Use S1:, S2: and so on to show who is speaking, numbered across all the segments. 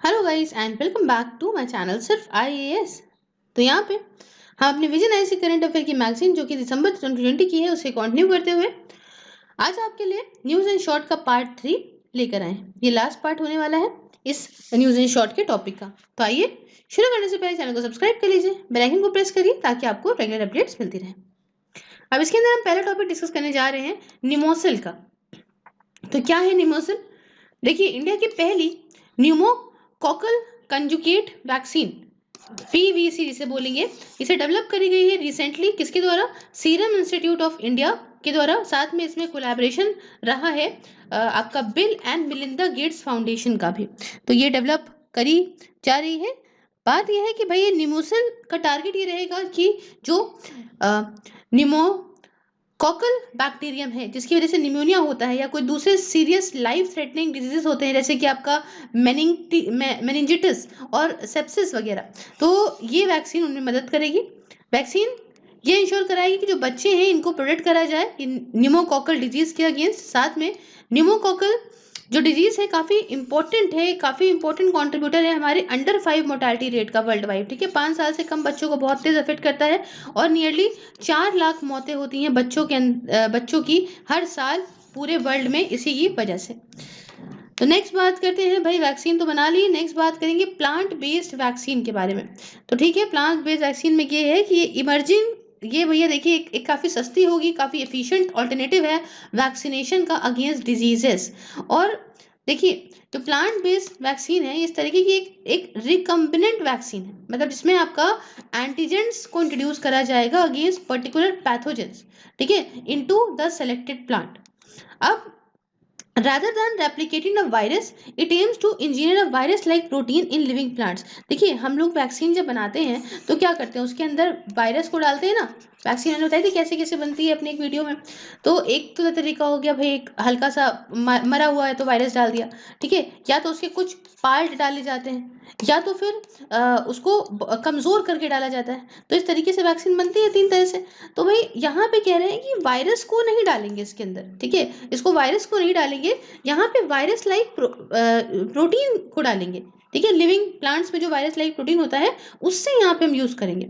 S1: Hello guys and welcome back to my channel सिर्फ IAS. तो यहाँ पे हम अपने विजन आईसी करंट अफेयर की मैगजीन जो कि दिसंबर 2020 की है उसे कंटिन्यू करते हुए आज आपके लिए न्यूज़ एंड शॉर्ट का पार्ट 3 लेकर आए हैं। ये लास्ट पार्ट होने वाला है इस न्यूज़ एंड शॉर्ट के टॉपिक का। तो आइए शुरू करने से पहले चैनल को सब्सक्राइब कर लीजिए, बेल आइकन को प्रेस करिए ताकि आपको रेगुलर अपडेट्स मिलती रहे। अब इसके अंदर हम पहला टॉपिक डिस्कस करने जा रहे हैं निमोसिल का। तो क्या है निमोसिल? देखिए, इंडिया की पहली न्यूमोकॉकल कंजुगेट वैक्सीन पीवीसी जिसे बोलेंगे, इसे डेवलप करी गई है रिसेंटली। किसके द्वारा? सीरम इंस्टीट्यूट ऑफ इंडिया के द्वारा। साथ में इसमें कोलैबोरेशन रहा है आपका bill and Melinda Gates foundation का भी। तो ये डेवलप करी जा रही है। बात यह है कि भाई ये निमोसिल का टारगेट ये रहेगा कि जो निमो कॉकल बैक्टीरियम है जिसकी वजह से निमोनिया होता है या कोई दूसरे सीरियस लाइफ थ्रेटनिंग डिजीजेस होते हैं जैसे कि आपका मेनिंजिटिस और सेप्सिस वगैरह, तो ये वैक्सीन उनमें मदद करेगी। वैक्सीन ये इंश्योर कराएगी कि जो बच्चे हैं इनको प्रोटेक्ट करा जाए निमोकॉकल डिजीज के अगेंस्ट। साथ में निमोकॉकल जो डिजीज है काफ़ी इंपॉर्टेंट है, काफ़ी इंपॉर्टेंट कंट्रीब्यूटर है हमारे अंडर 5 मोर्टालिटी रेट का वर्ल्ड वाइड। ठीक है, 5 साल से कम बच्चों को बहुत तेज अफेक्ट करता है और नियरली 4 लाख मौतें होती हैं बच्चों की हर साल पूरे वर्ल्ड में इसी की वजह से। तो नेक्स्ट बात करते हैं, भाई वैक्सीन तो बना ली, नेक्स्ट बात करेंगे प्लांट बेस्ड वैक्सीन के बारे में। तो ठीक है, प्लांट बेस्ड वैक्सीन में ये है कि ये इमर्जिंग, ये भैया देखिए एक काफ़ी सस्ती होगी, काफ़ी एफिशिएंट ऑल्टरनेटिव है वैक्सीनेशन का अगेंस्ट डिजीजेस। और देखिए जो प्लांट बेस्ड वैक्सीन है इस तरीके की एक रिकम्बिनेंट वैक्सीन है, मतलब जिसमें आपका एंटीजेंस को इंट्रोड्यूस करा जाएगा अगेंस्ट पर्टिकुलर पैथोजेंस, ठीक है, इनटू द सेलेक्टेड प्लांट। अब rather than replicating a virus it aims to engineer a virus like protein in living plants। देखिए हम लोग वैक्सीन जब बनाते हैं तो क्या करते हैं, उसके अंदर वायरस को डालते हैं ना। वैक्सीन मैंने बताई थी कैसे कैसे बनती है अपने एक वीडियो में। तो एक तो तरीका हो गया भाई, एक हल्का सा मरा हुआ है तो वायरस डाल दिया, ठीक है, या तो उसके कुछ पार्ट डाले जाते हैं या तो फिर उसको कमज़ोर करके डाला जाता है। तो इस तरीके से वैक्सीन बनती है 3 तरह से। तो भाई यहाँ पे कह रहे हैं कि वायरस को नहीं डालेंगे इसके अंदर, ठीक है, इसको वायरस को नहीं डालेंगे, यहाँ पे वायरस लाइक प्रोटीन को डालेंगे। ठीक है, लिविंग प्लांट्स में जो वायरस लाइक प्रोटीन होता है उससे यहाँ पे हम यूज़ करेंगे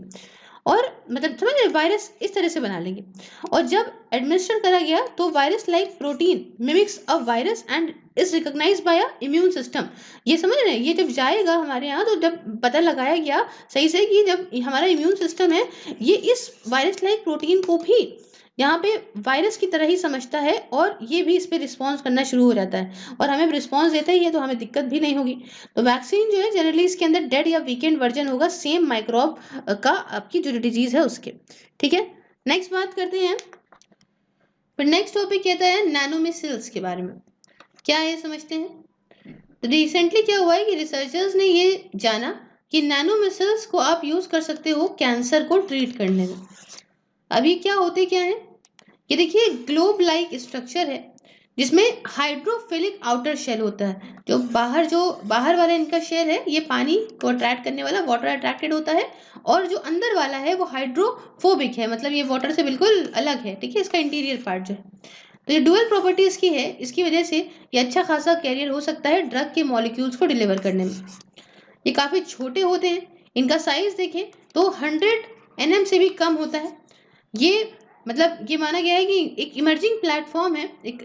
S1: और मतलब समझ रहे, वायरस इस तरह से बना लेंगे। और जब एडमिनिस्टर करा गया तो virus like protein mimics a virus and is recognized by a immune system. ये समझ रहे हैं, ये जब जाएगा हमारे यहाँ तो जब पता लगाया गया सही से कि जब हमारा इम्यून सिस्टम है ये इस वायरस लाइक प्रोटीन को भी यहाँ पे वायरस की तरह ही समझता है और ये भी इस पर रिस्पॉन्स करना शुरू हो जाता है और हमें रिस्पॉन्स देता ही है तो हमें दिक्कत भी नहीं होगी। तो वैक्सीन जो है जनरली इसके अंदर डेड या वीकेंड वर्जन होगा सेम माइक्रोब का आपकी जो डिजीज है उसके। ठीक है, नेक्स्ट बात करते हैं। फिर नेक्स्ट टॉपिक कहता है नैनोमिसिल्स के बारे में। क्या है समझते हैं। तो रिसेंटली क्या हुआ है कि रिसर्चर्स ने ये जाना कि नैनोमिसिल्स को आप यूज कर सकते हो कैंसर को ट्रीट करने में। अभी क्या होते क्या है, ये देखिए ग्लोब लाइक स्ट्रक्चर है जिसमें हाइड्रोफिलिक आउटर शेल होता है। जो बाहर वाला इनका शेल है ये पानी को अट्रैक्ट करने वाला, वाटर अट्रैक्टेड होता है, और जो अंदर वाला है वो हाइड्रोफोबिक है, मतलब ये वाटर से बिल्कुल अलग है। ठीक है, इसका इंटीरियर पार्ट जो है, तो ये डुअल प्रॉपर्टी इसकी है, इसकी वजह से ये अच्छा खासा कैरियर हो सकता है ड्रग के मॉलिक्यूल्स को डिलीवर करने में। ये काफ़ी छोटे होते हैं, इनका साइज देखें तो 100 nm से भी कम होता है। ये मतलब ये माना गया है कि एक इमर्जिंग प्लेटफॉर्म है एक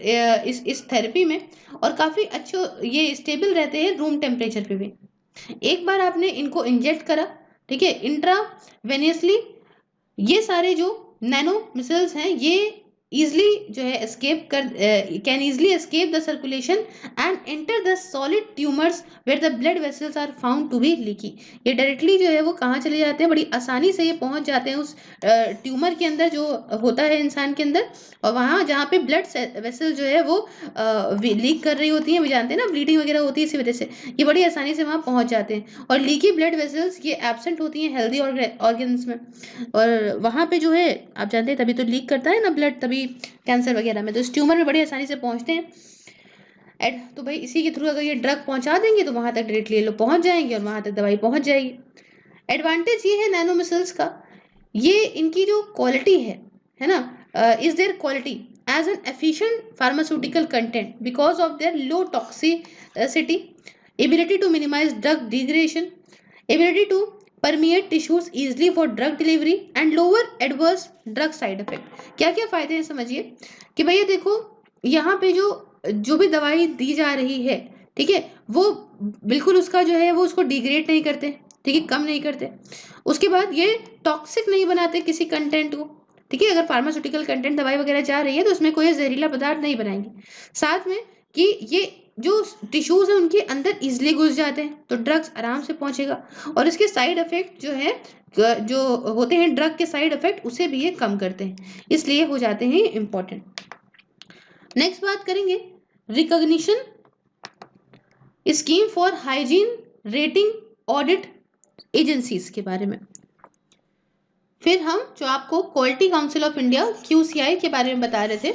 S1: इस थेरेपी में, और काफ़ी अच्छे ये स्टेबल रहते हैं रूम टेम्परेचर पे भी। एक बार आपने इनको इंजेक्ट करा, ठीक है, इंट्रावेनियसली, ये सारे जो नैनो मिसल्स हैं ये easily जो है escape कर can easily escape the circulation and enter the solid tumors where the blood vessels are found to be leaky। ये डायरेक्टली जो है वो कहाँ चले जाते हैं, बड़ी आसानी से ये पहुंच जाते हैं उस ट्यूमर के अंदर जो होता है इंसान के अंदर, और वहाँ जहाँ पे ब्लड वेसल जो है वो लीक कर रही होती है, वो जानते हैं ना ब्लीडिंग वगैरह होती है, इसी वजह से ये बड़ी आसानी से वहाँ पहुँच जाते हैं। और लीकी ब्लड वेसल्स ये एब्सेंट होती हैं हेल्दी ऑर्गन्स में, और वहाँ पे जो है आप जानते हैं तभी तो लीक करता है ना ब्लड, तभी कैंसर वगैरह में, तो इस ट्यूमर में बड़ी आसानी से पहुँचते हैं। तो भाई इसी के थ्रू अगर ये ड्रग पहुँचा देंगे तो वहाँ तक डायरेक्टली ये लोग पहुँच जाएंगे और वहाँ तक दवाई पहुँच जाएगी। एडवांटेज ये है नैनो मिसल्स का, ये इनकी जो क्वालिटी है ना, is their quality as an efficient pharmaceutical content because of their low toxicity. Ability to minimize drug degradation, ability to permeate tissues easily for drug delivery and lower adverse drug side effect। क्या क्या फायदे हैं समझिए कि भैया देखो यहाँ पे जो जो भी दवाई दी जा रही है, ठीक है, वो बिल्कुल उसका जो है वो उसको डिग्रेड नहीं करते, ठीक है, कम नहीं करते। उसके बाद ये टॉक्सिक नहीं बनाते किसी कंटेंट को, ठीक है, अगर फार्मास्यूटिकल कंटेंट दवाई वगैरह जा रही है तो उसमें कोई जहरीला पदार्थ नहीं बनाएंगे। साथ में कि ये जो टिश्यूज है उनके अंदर इजिली घुस जाते हैं तो ड्रग्स आराम से पहुंचेगा, और इसके साइड इफेक्ट जो है जो होते हैं ड्रग के साइड इफेक्ट उसे भी ये कम करते हैं, इसलिए हो जाते हैं इंपॉर्टेंट। नेक्स्ट बात करेंगे recognition scheme for hygiene rating audit agencies के बारे में। फिर हम जो आपको quality council of India QCI के बारे में बता रहे थे।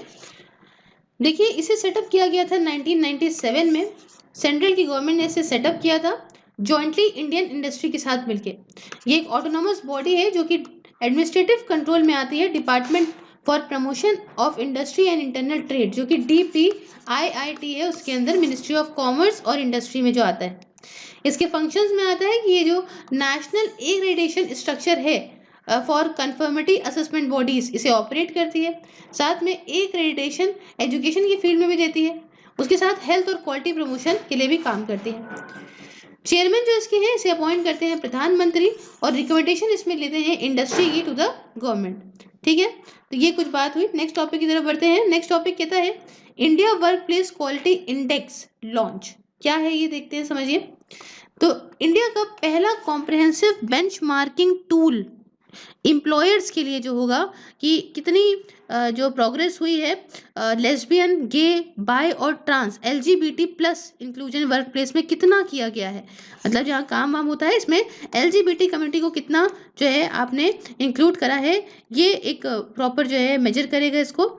S1: देखिए इसे सेटअप किया गया था 1997 में, सेंट्रल की गवर्नमेंट ने इसे सेटअप किया था जॉइंटली इंडियन इंडस्ट्री के साथ मिलके। ये एक ऑटोनोमस बॉडी है जो कि एडमिनिस्ट्रेटिव कंट्रोल में आती है, department for promotion of industry and internal trade जो कि DPIIT है, उसके अंदर मिनिस्ट्री ऑफ कॉमर्स और इंडस्ट्री में जो आता है। इसके फंक्शंस में आता है कि ये जो नेशनल एक्रेडिटेशन स्ट्रक्चर है फॉर कन्फर्मिटी असेसमेंट बॉडीज इसे ऑपरेट करती है, साथ में एक्रेडिटेशन एजुकेशन की फील्ड में भी देती है, उसके साथ हेल्थ और क्वालिटी प्रमोशन के लिए भी काम करती है। चेयरमैन जो इसके हैं इसे अपॉइंट करते हैं प्रधानमंत्री और रिकमेंडेशन इसमें लेते हैं इंडस्ट्री की टू द गवर्नमेंट। ठीक है, तो ये कुछ बात हुई। नेक्स्ट टॉपिक की तरफ बढ़ते हैं। नेक्स्ट टॉपिक कहता है India work place quality index launch. क्या है ये देखते हैं, समझिए। तो इंडिया का पहला कॉम्प्रिहेंसिव बेंचमार्किंग टूल एम्प्लॉयर्स के लिए जो होगा कि कितनी जो प्रोग्रेस हुई है लेस्बियन, गे, बाय और trans LGBT+ inclusion work place में कितना किया गया है, मतलब जहाँ काम वाम होता है इसमें LGBT कम्युनिटी को कितना जो है आपने इंक्लूड करा है, ये एक प्रॉपर जो है मेजर करेगा इसको।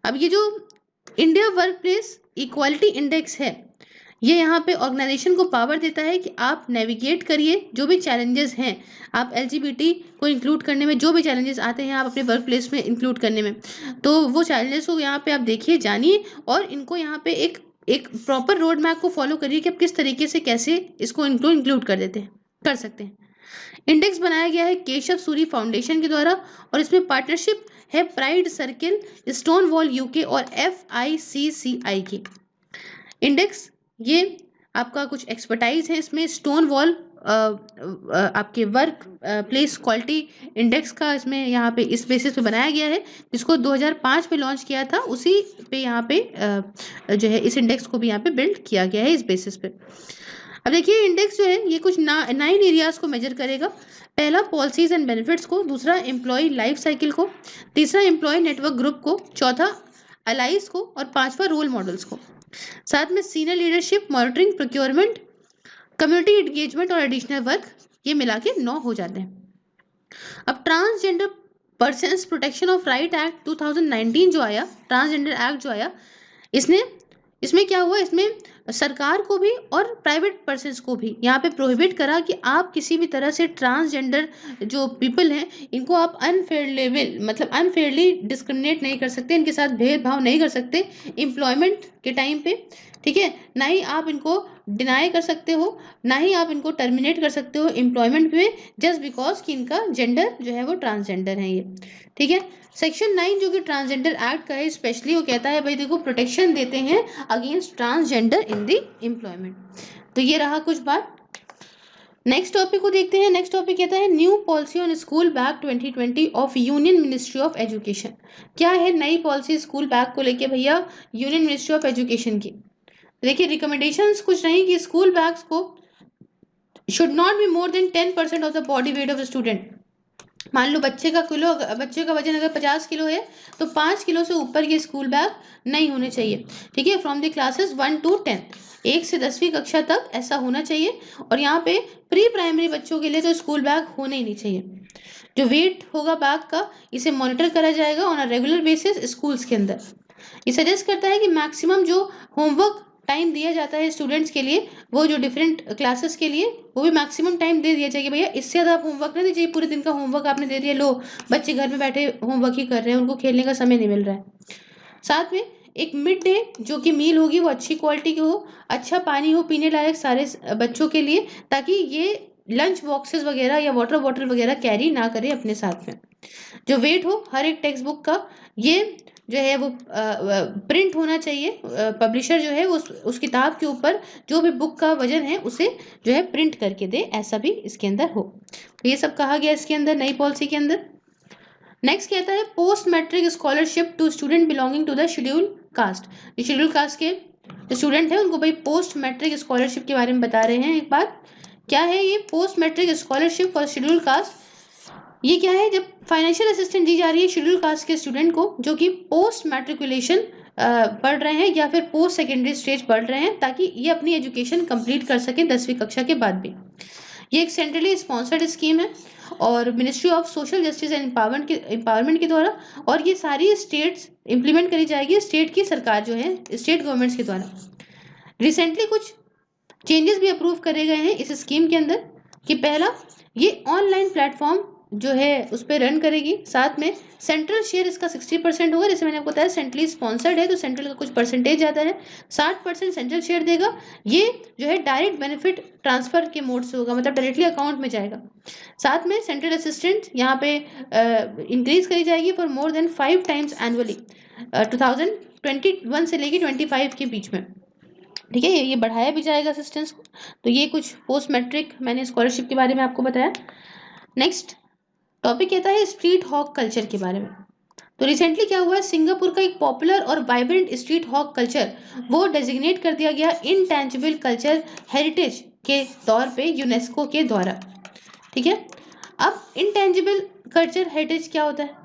S1: अब ये जो India work place equality index है ये यहाँ पे ऑर्गेनाइजेशन को पावर देता है कि आप नेविगेट करिए जो भी चैलेंजेस हैं, आप LGBT को इंक्लूड करने में जो भी चैलेंजेस आते हैं आप अपने वर्क प्लेस में इंक्लूड करने में, तो वो चैलेंजेस को यहाँ पे आप देखिए, जानिए और इनको यहाँ पे एक प्रॉपर रोड मैप को फॉलो करिए कि आप किस तरीके से कैसे इसको इंक्लूड कर सकते हैं। इंडेक्स बनाया गया है केशव सूरी फाउंडेशन के द्वारा और इसमें पार्टनरशिप है pride circle, stone wall UK और FICCI की। इंडेक्स ये आपका कुछ एक्सपर्टाइज है इसमें, स्टोन वॉल आपके वर्क प्लेस क्वालिटी इंडेक्स का इसमें यहाँ पे इस बेसिस पे बनाया गया है, जिसको 2005 में लॉन्च किया था, उसी पे यहाँ पे जो है इस इंडेक्स को भी यहाँ पे बिल्ड किया गया है इस बेसिस पे। अब देखिए इंडेक्स जो है ये कुछ 9 एरियाज को मेजर करेगा। पहला पॉलिसीज एंड बेनिफिट्स को, दूसरा एम्प्लॉय लाइफ साइकिल को, तीसरा एम्प्लॉय नेटवर्क ग्रुप को, चौथा अलाइज को और पांचवा रोल मॉडल्स को। साथ में senior leadership, monitoring, procurement, community engagement और एडिशनल वर्क, ये मिला के 9 हो जाते हैं। अब transgender persons protection of right act 2019 जो आया, ट्रांसजेंडर एक्ट जो आया, इसमें क्या हुआ, इसमें सरकार को भी और प्राइवेट पर्सन्स को भी यहाँ पे प्रोहिबिट करा कि आप किसी भी तरह से ट्रांसजेंडर जो पीपल हैं इनको आप अनफेयरली डिस्क्रिमिनेट नहीं कर सकते, इनके साथ भेदभाव नहीं कर सकते एम्प्लॉयमेंट के टाइम पे, ठीक है, ना ही आप इनको डिनाई कर सकते हो, ना ही आप इनको टर्मिनेट कर सकते हो एम्प्लॉयमेंट में जस्ट बिकॉज कि इनका जेंडर जो है वो ट्रांसजेंडर है ये। ठीक है, सेक्शन 9 जो कि ट्रांसजेंडर एक्ट का है स्पेशली वो कहता है भाई देखो प्रोटेक्शन देते हैं against transgender in the employment. तो ये रहा कुछ बात। नेक्स्ट टॉपिक को देखते हैं। नेक्स्ट टॉपिक कहता है new policy on school bag 2020 of union ministry of education. क्या है नई पॉलिसी स्कूल बैग को लेके भैया यूनियन मिनिस्ट्री ऑफ एजुकेशन की? देखिए रिकमेंडेशंस कुछ नहीं कि स्कूल बैग्स को should not be more than 10% of the body weight of student. मान लो बच्चे का वजन अगर 50 किलो है तो 5 किलो से ऊपर के स्कूल बैग नहीं होने चाहिए। ठीक है, फ्रॉम द क्लासेस 1 to 10, 1 से 10वीं कक्षा तक ऐसा होना चाहिए। और यहाँ पे प्री प्राइमरी बच्चों के लिए तो स्कूल बैग होने ही नहीं चाहिए। जो वेट होगा बैग का इसे मॉनिटर करा जाएगा on a regular basis schools के अंदर। ये सजेस्ट करता है कि मैक्सिमम जो होमवर्क टाइम दिया जाता है स्टूडेंट्स के लिए, वो जो डिफरेंट क्लासेस के लिए वो भी मैक्सिमम टाइम दे दिया जाएगा। भैया इससे ज़्यादा आप होमवर्क नहीं दीजिए, पूरे दिन का होमवर्क आपने दे दिया, लो बच्चे घर में बैठे होमवर्क ही कर रहे हैं, उनको खेलने का समय नहीं मिल रहा है। साथ में एक मिड डे जो कि मील होगी वो अच्छी क्वालिटी की हो, अच्छा पानी हो पीने लायक सारे बच्चों के लिए, ताकि ये लंच बॉक्सेस वगैरह या वाटर बॉटल वगैरह कैरी ना करें अपने साथ में। जो वेट हो हर एक टेक्स्ट बुक का, ये जो है वो प्रिंट होना चाहिए। पब्लिशर जो है वो उस किताब के ऊपर जो भी बुक का वजन है उसे जो है प्रिंट करके दे, ऐसा भी इसके अंदर हो। तो ये सब कहा गया इसके अंदर नई पॉलिसी के अंदर। नेक्स्ट कहता है post matric scholarship to student belonging to the schedule caste. ये शेड्यूल कास्ट के जो स्टूडेंट है उनको भाई पोस्ट मैट्रिक स्कॉलरशिप के बारे में बता रहे हैं। एक बार क्या है ये post matric scholarship for schedule caste, ये क्या है, जब फाइनेंशियल असिस्टेंस दी जा रही है शेड्यूल कास्ट के स्टूडेंट को जो कि पोस्ट मैट्रिकुलेशन पढ़ रहे हैं या फिर पोस्ट सेकेंडरी स्टेज पढ़ रहे हैं, ताकि ये अपनी एजुकेशन कंप्लीट कर सकें 10वीं कक्षा के बाद भी। ये एक सेंट्रली स्पॉन्सर्ड स्कीम है और ministry of social justice and empowerment के द्वारा, और ये सारी स्टेट्स इंप्लीमेंट करी जाएगी, स्टेट की सरकार जो है स्टेट गवर्नमेंट्स के द्वारा। रिसेंटली कुछ चेंजेस भी अप्रूव करे गए हैं इस स्कीम के अंदर कि पहला, ये ऑनलाइन प्लेटफॉर्म जो है उस पर रन करेगी, साथ में सेंट्रल शेयर इसका 60% होगा। जैसे मैंने आपको बताया सेंट्रली स्पॉन्सर्ड है तो सेंट्रल का कुछ परसेंटेज आता है, 60% सेंट्रल शेयर देगा। ये जो है डायरेक्ट बेनिफिट ट्रांसफर के मोड से होगा, मतलब डायरेक्टली अकाउंट में जाएगा। साथ में सेंट्रल असिस्टेंट यहाँ पे इंक्रीज करी जाएगी for more than 5 times annually 2021 से लेके 25 के बीच में। ठीक है, ये बढ़ाया भी जाएगा असिस्टेंस को। तो ये कुछ पोस्ट मैट्रिक मैंने स्कॉलरशिप के बारे में आपको बताया। नेक्स्ट टॉपिक कहता है स्ट्रीट हॉक कल्चर के बारे में। तो रिसेंटली क्या हुआ है, सिंगापुर का एक पॉपुलर और वाइब्रेंट स्ट्रीट हॉक कल्चर वो डेजिग्नेट कर दिया गया इनटेंजिबल कल्चर हेरिटेज के तौर पे यूनेस्को के द्वारा। ठीक है, अब इनटेंजिबल कल्चर हेरिटेज क्या होता है,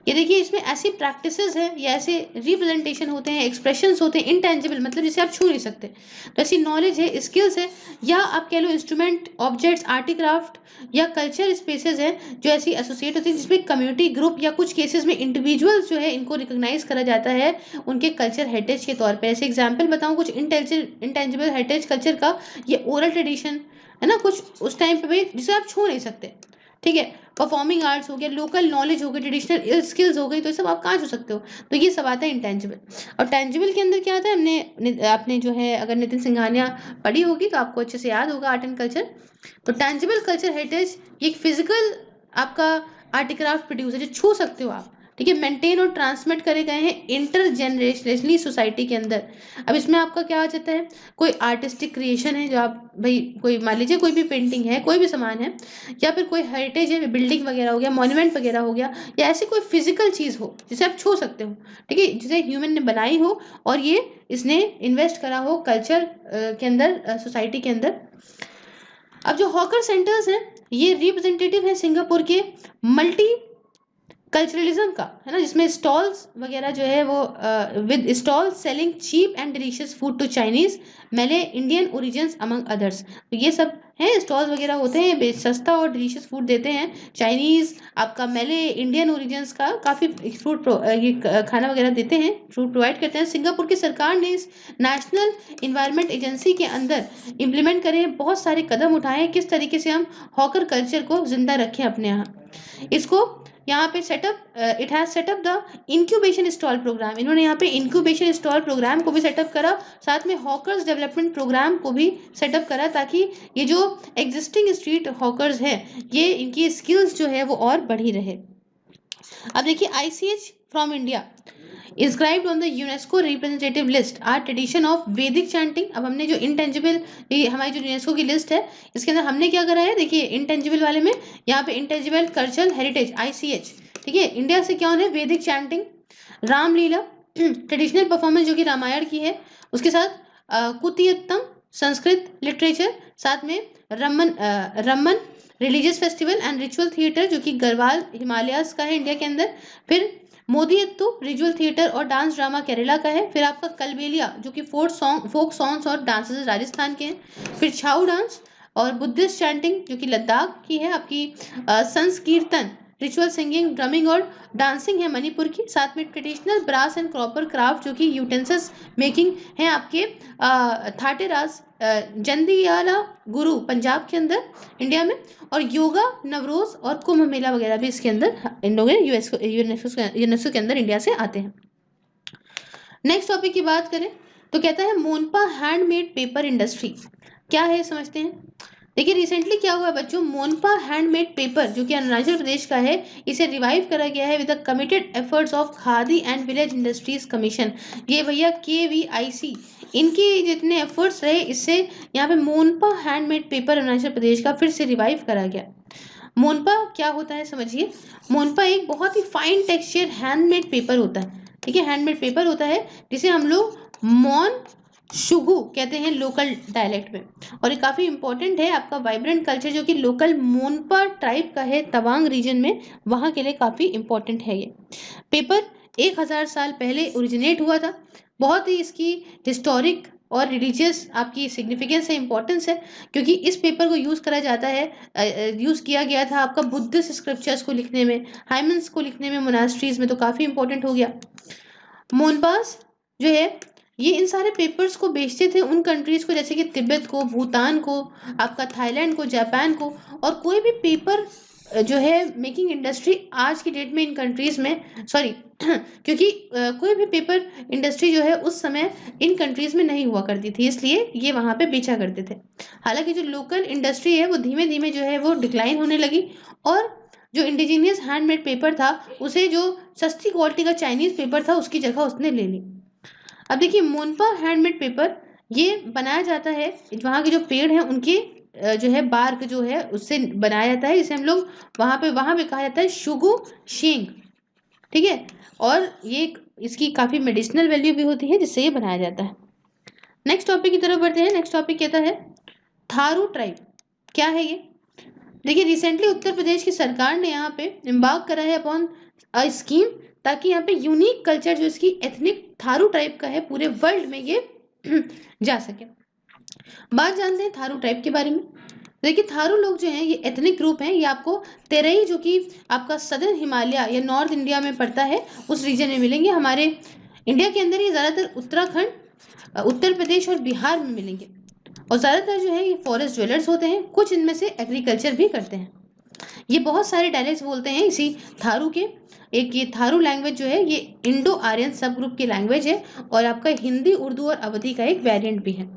S1: ये देखिए इसमें ऐसी प्रैक्टिसेस हैं या ऐसे रिप्रेजेंटेशन होते हैं, एक्सप्रेशंस होते हैं इनटेंजिबल, मतलब जिसे आप छू नहीं सकते। तो ऐसी नॉलेज है, स्किल्स है, या आप कह लो इंस्ट्रूमेंट, ऑब्जेक्ट्स, आर्टिक्राफ्ट या कल्चर स्पेसेस हैं जो ऐसी एसोसिएट होती है जिसमें कम्युनिटी, ग्रुप या कुछ केसेस में इंडिविजुअल्स जो है इनको रिकॉग्नाइज करा जाता है उनके कल्चर हेरिटेज के तौर पर। ऐसे एग्जाम्पल बताऊँ कुछ इनटेंजिबल हेरिटेज कल्चर का, ये ओरल ट्रेडिशन है ना, कुछ उस टाइम पे भाई जिसे आप छू नहीं सकते। ठीक है, परफॉर्मिंग आर्ट्स हो गया, लोकल नॉलेज हो गई, ट्रेडिशनल स्किल्स हो गई, तो ये सब आप कहाँ छू सकते हो। तो ये सब आता है इंटेंजिबल। और टेंजिबल के अंदर क्या आता है, आपने जो है अगर नितिन सिंघानिया पढ़ी होगी तो आपको अच्छे से याद होगा आर्ट एंड कल्चर। तो टेंजिबल कल्चर हेरिटेज ये एक फिजिकल आपका आर्टिक्राफ्ट प्रोड्यूस है जो छू सकते हो आप। ठीक है, मेंटेन और ट्रांसमिट करे गए हैं इंटर जनरेशनली सोसाइटी के अंदर। अब इसमें आपका क्या आ जाता है, कोई आर्टिस्टिक क्रिएशन है जो आप भाई, कोई मान लीजिए कोई भी पेंटिंग है, कोई भी सामान है, या फिर कोई हेरिटेज है, बिल्डिंग वगैरह हो गया, मॉन्यूमेंट वगैरह हो गया, या ऐसी कोई फिजिकल चीज़ हो जिसे आप छू सकते हो। ठीक है, जिसे ह्यूमन ने बनाई हो और ये इसने इन्वेस्ट करा हो कल्चर के अंदर, सोसाइटी के अंदर। अब जो हॉकर सेंटर्स हैं ये रिप्रेजेंटेटिव है सिंगापुर के मल्टी कल्चरलिज्म का, है ना, जिसमें स्टॉल्स वगैरह जो है वो with stall selling cheap and delicious food to Chinese, Malay, Indian origins among others. तो ये सब हैं, स्टॉल्स वगैरह होते हैं, सस्ता और डिलीशियस फूड देते हैं, चाइनीज़, आपका मेले, इंडियन ओरिजिन्स का काफ़ी फूड ये खाना वगैरह देते हैं, फूड प्रोवाइड करते हैं। सिंगापुर की सरकार ने इस नेशनल इन्वायरमेंट एजेंसी के अंदर इम्प्लीमेंट करे बहुत सारे कदम उठाए हैं, किस तरीके से हम हॉकर कल्चर को जिंदा रखें अपने यहाँ। इसको यहाँ पे setup, it has setup the incubation stall program, इन्होंने यहाँ पे इंक्यूबेशन स्टॉल प्रोग्राम को भी सेटअप करा, साथ में हॉकर्स डेवलपमेंट प्रोग्राम को भी सेटअप करा, ताकि ये जो एग्जिस्टिंग स्ट्रीट हॉकर्स हैं ये इनकी स्किल्स जो है वो और बढ़ी रहे। अब देखिए ICH from India inscribed on the UNESCO representative list are tradition of Vedic chanting। अब हमने जो इंटेंजिबल, ये हमारी जो यूनेस्को की लिस्ट है इसके अंदर हमने क्या करा है, देखिए इंटेंजिबल वाले में यहाँ पे इंटेंजिबल कल्चरल हेरिटेज ICH। ठीक है, इंडिया से क्या होना है, वैदिक चैंटिंग, रामलीला ट्रेडिशनल परफॉर्मेंस जो कि रामायण की है, उसके साथ कुतियत्तम संस्कृत लिटरेचर, साथ में Raman religious festival and ritual theatre जो कि गढ़वाल हिमालयास का है इंडिया के अंदर, फिर मोदियत्तु रिचुअल थिएटर और डांस ड्रामा केरला का है, फिर आपका कलबेलिया जो कि फोक सॉन्ग्स और डांसेस राजस्थान के हैं, फिर छाऊ डांस और बुद्धिस्ट चैंटिंग जो कि लद्दाख की है, आपकी संस्कीर्तन रिचुअल सिंगिंग, ड्रमिंग और डांसिंग है मणिपुर की, साथ में traditional brass and copper craft जो कि यूटेंसिल्स मेकिंग है आपके थाटेरास जंदियाला गुरु पंजाब के अंदर इंडिया में, और योगा, नवरोज और कुंभ मेला वगैरह भी इसके अंदर इन लोगों ने यूनेस्को के अंदर इंडिया से आते हैं। नेक्स्ट टॉपिक की बात करें तो कहता है मोनपा हैंडमेड पेपर इंडस्ट्री क्या है, समझते हैं। देखिए रिसेंटली क्या हुआ है बच्चों, मोनपा हैंडमेड पेपर जो कि अरुणाचल प्रदेश का है, इसे रिवाइव करा गया है with the committed efforts of khadi and village industries commission. ये भैया KVIC, इनके जितने एफर्ट्स रहे, इससे यहाँ पे मोनपा हैंडमेड पेपर अरुणाचल प्रदेश का फिर से रिवाइव करा गया। मोनपा क्या होता है समझिए। मोनपा एक बहुत ही फाइन टेक्सचर हैंडमेड पेपर होता है, ठीक है, हैंडमेड पेपर होता है जिसे हम लोग मॉन शुगु कहते हैं लोकल डायलेक्ट में। और ये काफ़ी इंपॉर्टेंट है, आपका वाइब्रेंट कल्चर जो कि लोकल मोनपा ट्राइब का है तवांग रीजन में, वहाँ के लिए काफ़ी इंपॉर्टेंट है ये पेपर। 1000 साल पहले ओरिजिनेट हुआ था। बहुत ही इसकी हिस्टोरिक और रिलीजियस आपकी सिग्निफिकेंस है, इंपॉर्टेंस है, क्योंकि इस पेपर को यूज़ करा जाता है, यूज़ किया गया था आपका बुद्धिस्ट स्क्रिप्चर्स को लिखने में, हाइमन्स को लिखने में, मोनास्ट्रीज में, तो काफ़ी इंपॉर्टेंट हो गया। मोनपास जो है ये इन सारे पेपर्स को बेचते थे उन कंट्रीज को, जैसे कि तिब्बत को, भूटान को, आपका थाईलैंड को, जापान को। और कोई भी पेपर जो है मेकिंग इंडस्ट्री आज की डेट में इन कंट्रीज में, सॉरी क्योंकि कोई भी पेपर इंडस्ट्री जो है उस समय इन कंट्रीज में नहीं हुआ करती थी, इसलिए ये वहाँ पे बेचा करते थे। हालांकि जो लोकल इंडस्ट्री है वो धीमे धीमे जो है वो डिक्लाइन होने लगी, और जो इंडिजीनियस हैंडमेड पेपर था उसे जो सस्ती क्वालिटी का चाइनीज पेपर था उसकी जगह उसने ले ली। अब देखिए मोनपा हैंडमेड पेपर ये बनाया जाता है, वहाँ के जो पेड़ हैं उनके जो है बार्क जो है उससे बनाया जाता है, जिसे हम लोग वहाँ पे कहा जाता है शुगु शेंग, ठीक है। और ये इसकी काफ़ी मेडिसिनल वैल्यू भी होती है जिससे ये बनाया जाता है। नेक्स्ट टॉपिक की तरफ बढ़ते हैं। नेक्स्ट टॉपिक कहता है थारू ट्राइब क्या है ये। देखिए रिसेंटली उत्तर प्रदेश की सरकार ने यहाँ पे एम्बार्क करा है अपॉन अ स्कीम, ताकि यहाँ पे यूनिक कल्चर जो इसकी एथनिक थारू ट्राइब का है पूरे वर्ल्ड में ये जा सके। बात जानते हैं थारू ट्राइब के बारे में। देखिए थारू लोग जो हैं ये एथनिक ग्रुप हैं, ये आपको तेरई जो कि आपका सदर्न हिमालय या नॉर्थ इंडिया में पड़ता है उस रीजन में मिलेंगे। हमारे इंडिया के अंदर ये ज़्यादातर उत्तराखंड, उत्तर प्रदेश और बिहार में मिलेंगे। और ज़्यादातर जो है ये फॉरेस्ट ड्वेलर्स होते हैं, कुछ इनमें से एग्रीकल्चर भी करते हैं। ये बहुत सारे डायलेक्ट्स बोलते हैं इसी थारू के। एक ये थारू लैंग्वेज जो है ये इंडो आर्यन सब ग्रुप की लैंग्वेज है, और आपका हिंदी, उर्दू और अवधी का एक वेरिएंट भी है।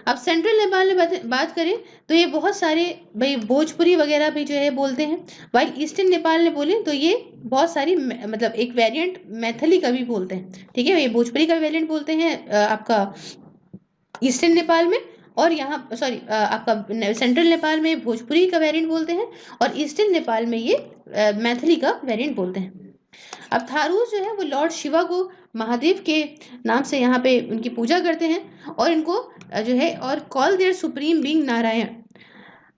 S1: अब सेंट्रल नेपाल में बात करें तो ये बहुत सारे भाई भोजपुरी वगैरह भी जो है बोलते हैं, वाइल ईस्टर्न नेपाल में बोले तो ये बहुत सारी मतलब एक वेरिएंट मैथिली का भी बोलते हैं, ठीक है। ये भोजपुरी का वेरिएंट बोलते हैं आपका ईस्टर्न नेपाल में, और यहाँ सॉरी आपका सेंट्रल नेपाल में भोजपुरी का वेरिएंट बोलते हैं, और ईस्टर्न नेपाल में ये मैथिली का वेरिएंट बोलते हैं। अब थारूस जो है वो लॉर्ड शिवा को महादेव के नाम से यहाँ पे उनकी पूजा करते हैं, और इनको जो है और call their supreme being Narayan.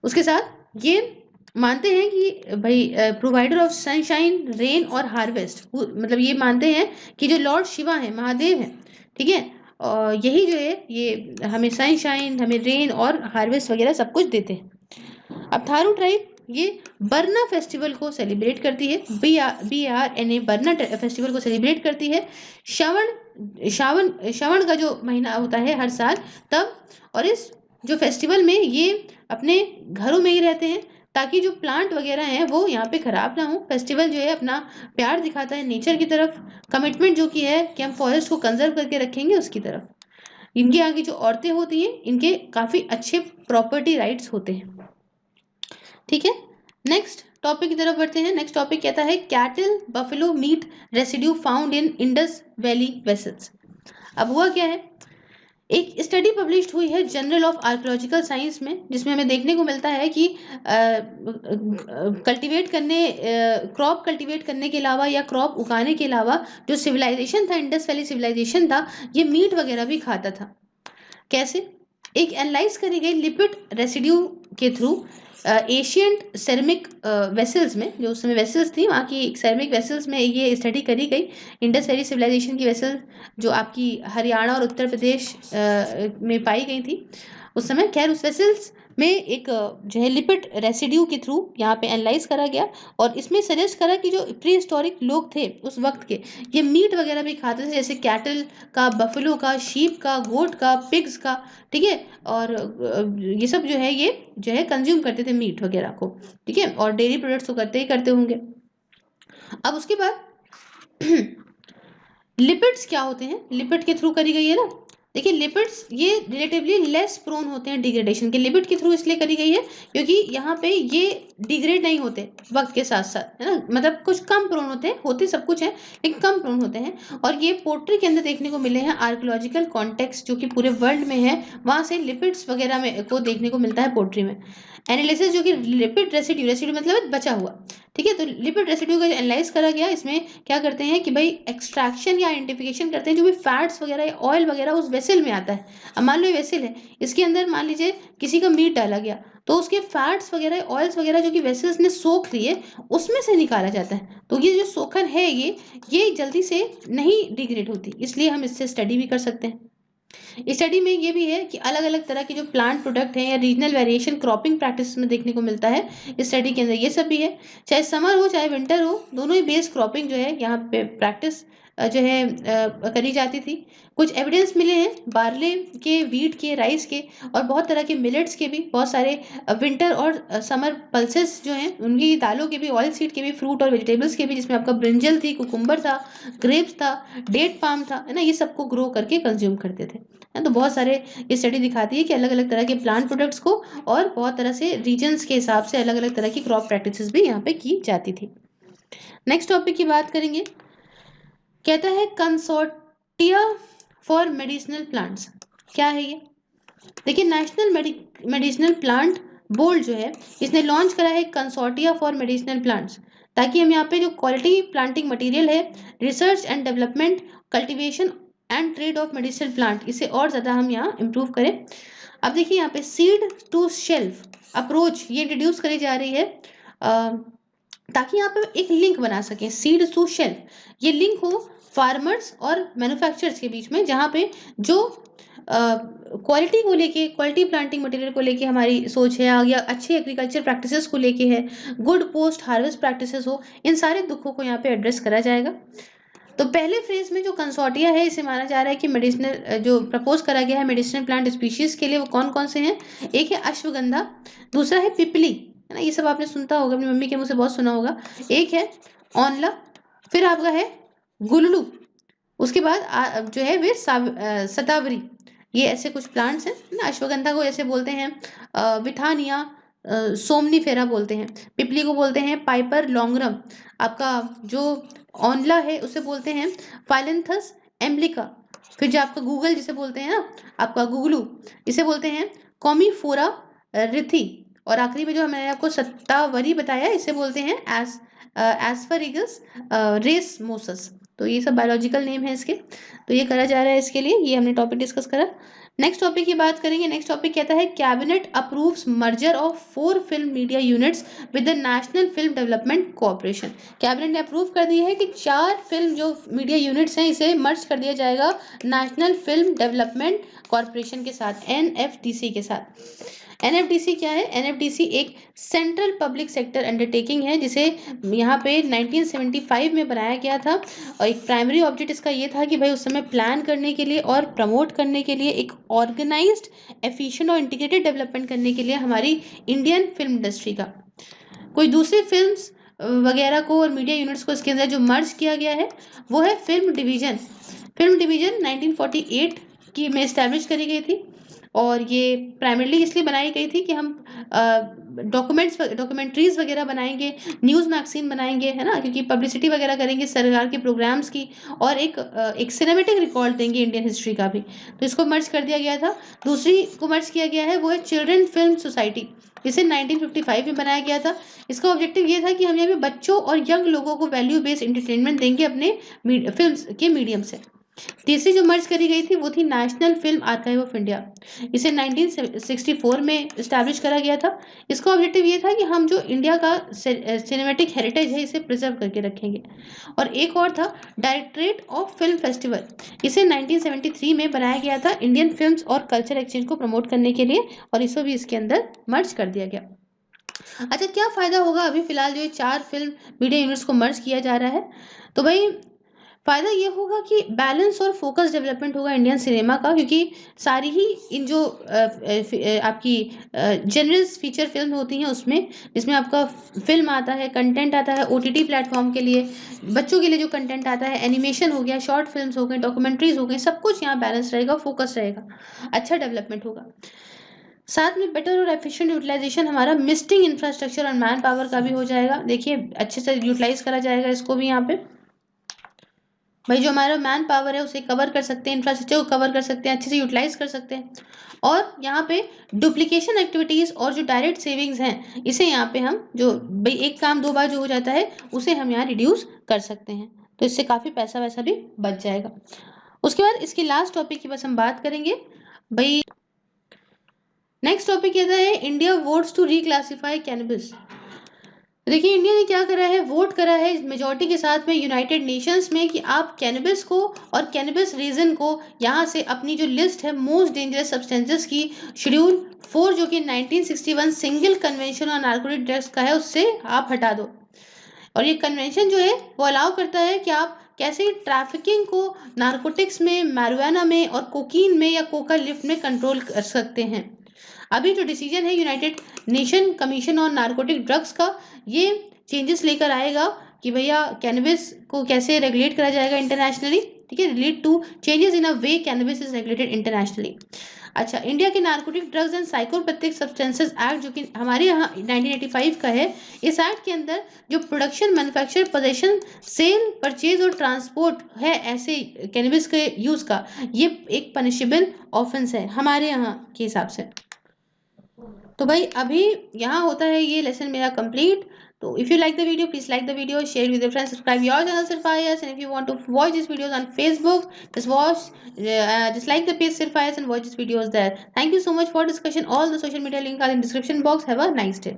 S1: उसके साथ ये मानते हैं कि भाई प्रोवाइडर ऑफ सनशाइन, रेन और हार्वेस्ट, मतलब ये मानते हैं कि जो लॉर्ड शिवा है, महादेव है, ठीक है, और यही जो है ये हमें सनशाइन, हमें रेन और हार्वेस्ट वगैरह सब कुछ देते हैं। अब थारू ट्राइब ये बरना फेस्टिवल को सेलिब्रेट करती है, BRNA बरना फेस्टिवल को सेलिब्रेट करती है श्रावण का जो महीना होता है हर साल तब। और इस जो फेस्टिवल में ये अपने घरों में ही रहते हैं ताकि जो प्लांट वगैरह हैं वो यहाँ पे ख़राब ना हो। फेस्टिवल जो है अपना प्यार दिखाता है नेचर की तरफ, कमिटमेंट जो की है कि हम फॉरेस्ट को कंजर्व करके रखेंगे उसकी तरफ। इनके यहाँ की जो औरतें होती हैं इनके काफ़ी अच्छे प्रॉपर्टी राइट्स होते हैं, ठीक है। नेक्स्ट टॉपिक की तरफ बढ़ते हैं। नेक्स्ट टॉपिक कहता है cattle buffalo meet residue found in Indus valley vessels. अब हुआ क्या है, एक स्टडी पब्लिश हुई है जर्नल ऑफ आर्कियोलॉजिकल साइंस में, जिसमें हमें देखने को मिलता है कि क्रॉप कल्टीवेट करने के अलावा या क्रॉप उगाने के अलावा जो सिविलाइजेशन था, इंडस वैली सिविलाइजेशन था, ये मीट वगैरह भी खाता था। कैसे, एक एनालाइज करी गई लिपिड रेसिड्यू के थ्रू एशियंट सेरेमिक वेसल्स में, जो उस समय वेसल्स थी वहाँ की सेरेमिक वेसल्स में ये स्टडी करी गई। इंडस वैली सिविलाइजेशन की वेसल जो आपकी हरियाणा और उत्तर प्रदेश में पाई गई थी उस समय। खैर उस वेसल्स में एक जो है लिपिड रेसिड्यू के थ्रू यहाँ पे एनालाइज करा गया, और इसमें सजेस्ट करा कि जो प्री हिस्टोरिक लोग थे उस वक्त के, ये मीट वगैरह भी खाते थे, जैसे कैटल का, बफेलो का, शीप का, गोट का, पिग्स का, ठीक है। और ये सब जो है कंज्यूम करते थे मीट वगैरह को, ठीक है, और डेयरी प्रोडक्ट्स तो करते ही करते होंगे। अब उसके बाद लिपिड्स क्या होते हैं, लिपिड के थ्रू करी गई है ना। देखिए लिपिड्स ये रिलेटिवली लेस प्रोन होते हैं डिग्रेडेशन के, लिपिड के थ्रू इसलिए करी गई है क्योंकि यहाँ पे ये डिग्रेड नहीं होते वक्त के साथ साथ, है ना, मतलब कुछ कम प्रोन होते हैं, होते सब कुछ है लेकिन कम प्रोन होते हैं। और ये पोट्री के अंदर देखने को मिले हैं, आर्कियोलॉजिकल कॉन्टेक्स्ट जो कि पूरे वर्ल्ड में है वहाँ से लिपिड्स वगैरह में को देखने को मिलता है पोट्री में। एनालिसिस जो कि लिपिड रेसिड्यू, रेसिड्यू मतलब बचा हुआ, ठीक है, तो लिपिड रेसिड्यू का एनालाइज करा गया, इसमें क्या करते हैं कि भाई एक्सट्रैक्शन या आइडेंटिफिकेशन करते हैं जो भी फैट्स वगैरह या ऑयल वगैरह उस वेसल में आता है। अब मान लो ये वेसल है, इसके अंदर मान लीजिए किसी का मीट डाला गया तो उसके फैट्स वगैरह ऑयल्स वगैरह जो कि वेसल्स ने सोख लिए उसमें से निकाला जाता है। तो ये जो सोखन है ये जल्दी से नहीं डिग्रेड होती, इसलिए हम इससे स्टडी भी कर सकते हैं। स्टडी में ये भी है कि अलग अलग तरह के जो प्लांट प्रोडक्ट हैं या रीजनल वेरिएशन क्रॉपिंग प्रैक्टिस में देखने को मिलता है, स्टडी के अंदर ये सब भी है। चाहे समर हो चाहे विंटर हो, दोनों ही बेस क्रॉपिंग जो है यहाँ पे प्रैक्टिस जो है करी जाती थी। कुछ एविडेंस मिले हैं बार्ले के, वीट के, राइस के और बहुत तरह के मिलेट्स के भी, बहुत सारे विंटर और समर पल्सेस जो हैं उनकी दालों के भी, ऑयल सीड के भी, फ्रूट और वेजिटेबल्स के भी, जिसमें आपका ब्रिंजल थी, कुकुम्बर था, ग्रेप्स था, डेट पाम था, है ना, ये सबको ग्रो करके कंज्यूम करते थे। तो बहुत सारे ये स्टडी दिखाती है कि अलग अलग तरह के प्लांट प्रोडक्ट्स को और बहुत तरह से रीजन्स के हिसाब से अलग अलग तरह की क्रॉप प्रैक्टिसेस भी यहाँ पे की जाती थी। नेक्स्ट टॉपिक की बात करेंगे, कहता है कंसोर्टिया फॉर मेडिसिनल प्लांट्स। क्या है ये? देखिए नेशनल मेडिसिनल प्लांट बोर्ड जो है इसने लॉन्च करा है कंसोर्टिया फॉर मेडिसिनल प्लांट्स, ताकि हम यहाँ पे जो क्वालिटी प्लांटिंग मटेरियल है, research and development, cultivation and trade off medicinal plant, इसे और ज़्यादा हम यहाँ इम्प्रूव करें। अब देखिए यहाँ पे सीड टू शेल्फ अप्रोच ये इंट्रोड्यूस करी जा रही है ताकि यहाँ पे एक लिंक बना सकें, सीड टू शेल्फ, ये लिंक हो फार्मर्स और मैन्युफैक्चरर्स के बीच में, जहाँ पे जो क्वालिटी को लेके, क्वालिटी प्लांटिंग मटेरियल को लेके हमारी सोच है या अच्छे एग्रीकल्चर प्रैक्टिसेस को लेके है, गुड पोस्ट हार्वेस्ट प्रैक्टिसेस हो, इन सारे दुखों को यहाँ पे एड्रेस करा जाएगा। तो पहले फेज में जो कंसोर्टिया है इसे माना जा रहा है कि मेडिसिनल जो प्रपोज करा गया है मेडिसिनल प्लांट स्पीशीज के लिए, वो कौन कौन से हैं? एक है अश्वगंधा, दूसरा है पिपली, है ना, ये सब आपने सुनता होगा, अपनी मम्मी के मुंह से बहुत सुना होगा। एक है औंला, फिर आपका है गुल्लू, उसके बाद जो है वे सतावरी, ये ऐसे कुछ प्लांट्स हैं ना। अश्वगंधा को ऐसे बोलते हैं विथानिया सोमनीफेरा बोलते हैं, पिपली को बोलते हैं पाइपर लॉन्गरम, आपका जो औंला है उसे बोलते हैं फाइलेंथस एम्ब्लिका, फिर जो आपका गूगल जिसे बोलते हैं ना, आपका गुगलू, इसे बोलते हैं कॉमीफोरा रिथी, और आखिरी में जो मैंने आपको सत्तावरी बताया इसे बोलते हैं एस्फेरिगस रेसमोसस। तो ये सब बायोलॉजिकल नेम है इसके, तो ये करा जा रहा है इसके लिए, ये हमने टॉपिक डिस्कस करा। नेक्स्ट टॉपिक की बात करेंगे। नेक्स्ट टॉपिक कहता है cabinet approves merger of 4 film media units with the national film development corporation. Cabinet ने अप्रूव कर दी है कि 4 फिल्म जो मीडिया यूनिट्स हैं इसे मर्ज कर दिया जाएगा नेशनल फिल्म डेवलपमेंट कॉर्पोरेशन के साथ, NFDC के साथ। NFDC क्या है? NFDC एक सेंट्रल पब्लिक सेक्टर अंडरटेकिंग है जिसे यहाँ पे 1975 में बनाया गया था, और एक प्राइमरी ऑब्जेक्ट इसका ये था कि भाई उस समय प्लान करने के लिए और प्रमोट करने के लिए, एक ऑर्गेनाइज्ड, एफिशिएंट और इंटीग्रेटेड डेवलपमेंट करने के लिए हमारी इंडियन फिल्म इंडस्ट्री का कोई दूसरी फिल्म्स वगैरह को और मीडिया यूनिट्स को इसके अंदर जो मर्ज किया गया है वो है फिल्म डिवीजन। फिल्म डिवीजन 1948 की में इस्टेब्लिश करी गई थी, और ये प्राइमरली इसलिए बनाई गई थी कि हम डॉक्यूमेंट्रीज वगैरह बनाएंगे, न्यूज़ मैगजीन बनाएंगे, है ना, क्योंकि पब्लिसिटी वगैरह करेंगे सरकार के प्रोग्राम्स की, और एक सिनेमेटिक रिकॉर्ड देंगे इंडियन हिस्ट्री का भी, तो इसको मर्ज कर दिया गया था। दूसरी को मर्ज किया गया है वो है चिल्ड्रन फिल्म सोसाइटी, इसे 1955 में बनाया गया था। इसका ऑब्जेक्टिव ये था कि हम यहाँ पे बच्चों और यंग लोगों को वैल्यू बेस्ड एंटरटेनमेंट देंगे अपने फिल्म के मीडियम से। तीसरी जो मर्ज करी गई थी वो थी national film archive of India, इसे 1964 में इस्टेब्लिश करा गया था। इसका ऑब्जेक्टिव ये था कि हम जो इंडिया का सिनेमेटिक हेरिटेज है इसे प्रिजर्व करके रखेंगे। और एक और था डायरेक्टरेट ऑफ फिल्म फेस्टिवल, इसे 1973 में बनाया गया था इंडियन फिल्म्स और कल्चर एक्सचेंज को प्रमोट करने के लिए, और इसको भी इसके अंदर मर्ज कर दिया गया। अच्छा, क्या फ़ायदा होगा अभी फ़िलहाल जो ये 4 फिल्म मीडिया यूनिट्स को मर्ज किया जा रहा है? तो भाई फ़ायदा ये होगा कि बैलेंस और फ़ोकस डेवलपमेंट होगा इंडियन सिनेमा का, क्योंकि सारी ही इन जो आपकी जेनरस फीचर फ़िल्म होती हैं उसमें, जिसमें आपका फ़िल्म आता है, कंटेंट आता है ओटीटी प्लेटफ़ॉर्म के लिए, बच्चों के लिए जो कंटेंट आता है, एनिमेशन हो गया, शॉर्ट फ़िल्म्स हो गए, डॉक्यूमेंट्रीज़ हो गई, सब कुछ यहाँ बैलेंस रहेगा, फ़ोकस रहेगा, अच्छा डेवलपमेंट होगा। साथ में बेटर और एफिशिएंट यूटिलाइज़ेशन हमारा मिस्टिंग इंफ्रास्ट्रक्चर और मैन पावर का भी हो जाएगा। देखिए अच्छे से यूटिलाइज़ करा जाएगा इसको भी यहाँ पे। भाई जो हमारा मैन पावर है उसे कवर कर सकते हैं, इंफ्रास्ट्रक्चर को कवर कर सकते हैं, अच्छे से यूटिलाइज कर सकते हैं, और यहाँ पे डुप्लीकेशन एक्टिविटीज़ और जो डायरेक्ट सेविंग्स हैं इसे यहाँ पे हम जो भाई एक काम दो बार जो हो जाता है उसे हम यहाँ रिड्यूस कर सकते हैं, तो इससे काफ़ी पैसा वैसा भी बच जाएगा। उसके बाद इसकी लास्ट टॉपिक की बस हम बात करेंगे भाई। नेक्स्ट टॉपिक कहता है India votes to reclassify cannabis. देखिए इंडिया ने क्या करा है, वोट करा है मेजॉरिटी के साथ में यूनाइटेड नेशंस में कि आप कैनबिस को और कैनबिस रीजन को यहाँ से अपनी जो लिस्ट है मोस्ट डेंजरस सब्सटेंसेस की शेड्यूल 4 जो कि 1961 single convention on narcotic drugs का है उससे आप हटा दो। और ये कन्वेंशन जो है वो अलाउ करता है कि आप कैसे ट्रैफिकिंग को नार्कोटिक्स में, मैरिजुआना में और कोकीन में या कोका लिफ्ट में कंट्रोल कर सकते हैं। अभी जो डिसीजन है United nation commission on narcotic drugs का, ये चेंजेस लेकर आएगा कि भैया कैनबिस को कैसे रेगुलेट करा जाएगा इंटरनेशनली, ठीक है, relate to changes in a way cannabis is regulated internationally. अच्छा, इंडिया के narcotic drugs and psychopathic substances act जो कि हमारे यहाँ 1985 का है, इस एक्ट के अंदर जो production, manufacture, possession, sale, purchase और ट्रांसपोर्ट है ऐसे कैनबिस के यूज़ का, ये एक पनिशेबल ऑफेंस है हमारे यहाँ के हिसाब से। तो भाई अभी यहाँ होता है ये लेसन मेरा कंप्लीट। तो if you like the video please like the video, share with your friends, subscribe your channel सिरफायर्स, and if you want to watch this videos on Facebook just watch just like the page Sirfires and watch these videos there. Thank you so much for discussion. All the social media links are in description box. Have a nice day.